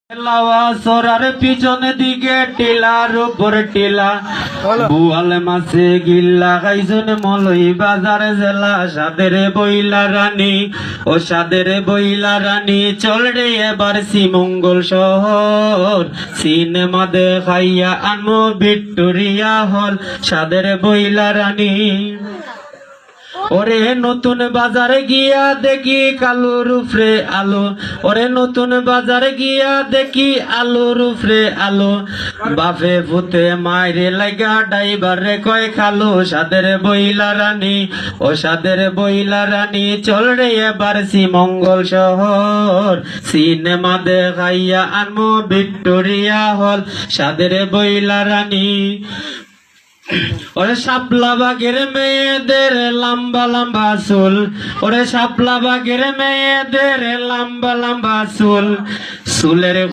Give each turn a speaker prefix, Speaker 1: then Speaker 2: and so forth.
Speaker 1: লাওয়া সরার পিছনে দিকে টিলার উপর টিলা বুয়াল মাছে গিল্লা খাইছুন মলই বাজার জেলা সাদের বইলা রানী ও সাদের বইলা রানী চল রে এবার শ্রীমঙ্গল শহর সিনেমা দেখাইয়া আনমো ভিক্টোরিয়া হল সাদের বইলা রানী। ওরে নতুন বাজারে গিয়া দেখি কালুর উপরে আলো, ওরে নতুন বাজারে গিয়া দেখি আলুর উপরে আলো, বাপে ফুতে মাইরে লাগা ড্রাইভার রে কয় খালো সাদের বইলা রানী ও সাদের বইলা রানী চল রে এবার শ্রীমঙ্গল শহর সিনেমা দেখাইয়া আনমো ভিক্টোরিয়া হল সাদের বইলা রানী। ওরে শাপলা বাগের মেয়েদের লম্বা লম্বা চুল, ওরে শাপলা বাগের মেয়েদের লম্বা লম্বা চুল, চুলের